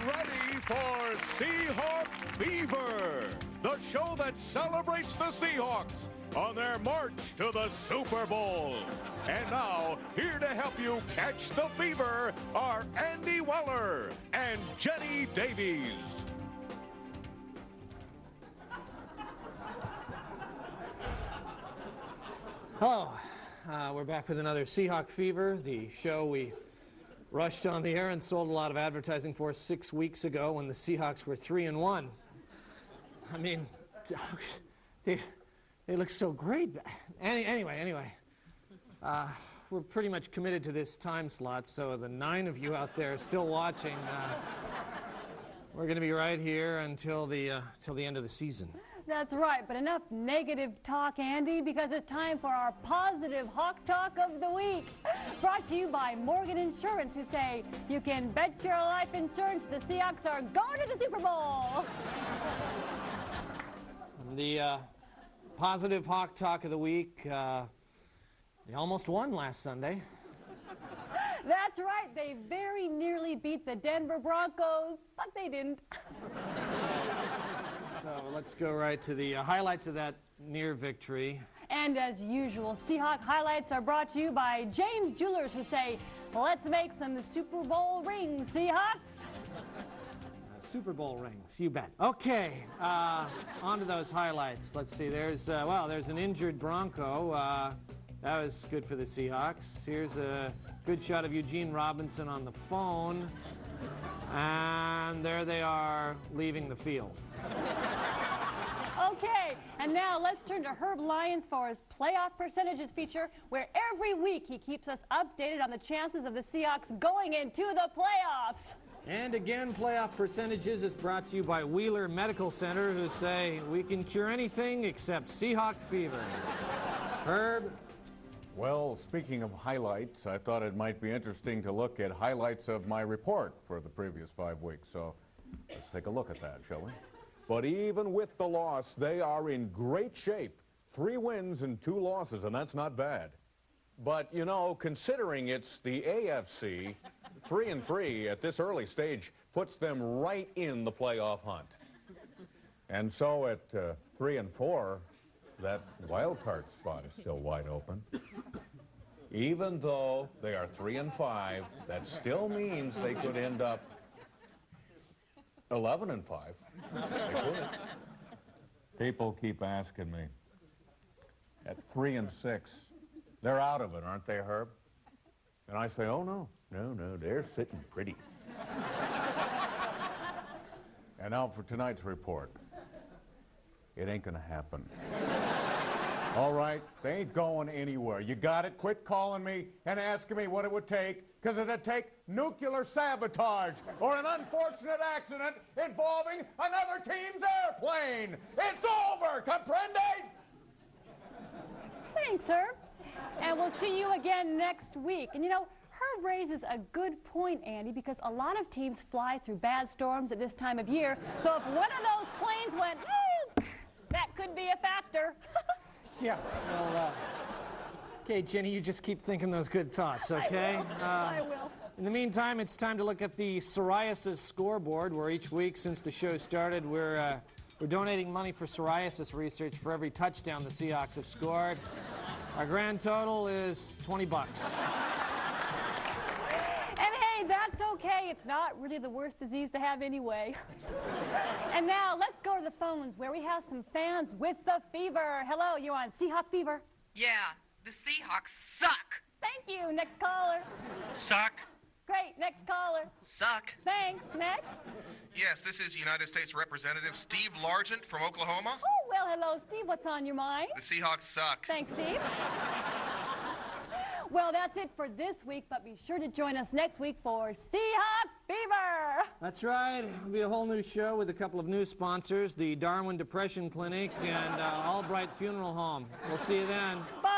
ready for Seahawk Fever, the show that celebrates the Seahawks on their march to the Super Bowl. And now, here to help you catch the fever are Andy Weller and Jenny Davies. Hello. We're back with another Seahawk Fever, the show we rushed on the air and sold a lot of advertising for 6 weeks ago when the Seahawks were 3-1. I mean, they look so great. Anyway, we're pretty much committed to this time slot, so the 9 of you out there still watching, we're going to be right here until the end of the season. That's right, but enough negative talk, Andy, because it's time for our positive Hawk Talk of the Week. Brought to you by Morgan Insurance, who say you can bet your life insurance the Seahawks are going to the Super Bowl. The positive Hawk Talk of the Week, they almost won last Sunday. That's right, they very nearly beat the Denver Broncos, but they didn't. So let's go right to the highlights of that near victory. And as usual, Seahawk highlights are brought to you by James Jewelers, who say, let's make some Super Bowl rings, Seahawks. Super Bowl rings, you bet. Okay, on to those highlights. Let's see, there's an injured Bronco. That was good for the Seahawks. Here's a good shot of Eugene Robinson on the phone. And there they are leaving the field. Okay, and now let's turn to Herb Lyons for his playoff percentages feature, where every week he keeps us updated on the chances of the Seahawks going into the playoffs. And again, playoff percentages is brought to you by Wheeler Medical Center, who say we can cure anything except Seahawk fever. Herb? Well, speaking of highlights, I thought it might be interesting to look at highlights of my report for the previous 5 weeks. So let's take a look at that, shall we? But even with the loss, they are in great shape. 3 wins and 2 losses, and that's not bad. But, you know, considering it's the AFC, 3-3 at this early stage puts them right in the playoff hunt. And so at 3-4, that wild card spot is still wide open. Even though they are 3-5, that still means they could end up 11-5. They could. People keep asking me, at 3-6, they're out of it, aren't they, Herb? And I say, oh, no, they're sitting pretty. And now for tonight's report. It ain't gonna happen. All right, they ain't going anywhere. You got it? Quit calling me and asking me what it would take, because it'd take nuclear sabotage or an unfortunate accident involving another team's airplane. It's over, comprende? Thanks, Herb. And we'll see you again next week. And you know, Herb raises a good point, Andy, because a lot of teams fly through bad storms at this time of year. So if one of those planes went, that could be a factor. Yeah, well, okay, Jenny, you just keep thinking those good thoughts, okay? I will. In the meantime, it's time to look at the psoriasis scoreboard, where each week since the show started, we're donating money for psoriasis research for every touchdown the Seahawks have scored. Our grand total is $20. And hey, that's okay. It's not really the worst disease to have anyway. And now let's go to the phones, where we have some fans with the fever. Hello, you're on Seahawk Fever. Yeah, the Seahawks suck. Thank you. Next caller. Suck. Great. Next caller. Suck. Thanks. Next. Yes, this is United States Representative Steve Largent from Oklahoma. Oh, well, hello, Steve. What's on your mind? The Seahawks suck. Thanks, Steve. Well, that's it for this week, but be sure to join us next week for Seahawk Fever. That's right. It'll be a whole new show with a couple of new sponsors, the Darwin Depression Clinic and Albright Funeral Home. We'll see you then. Bye.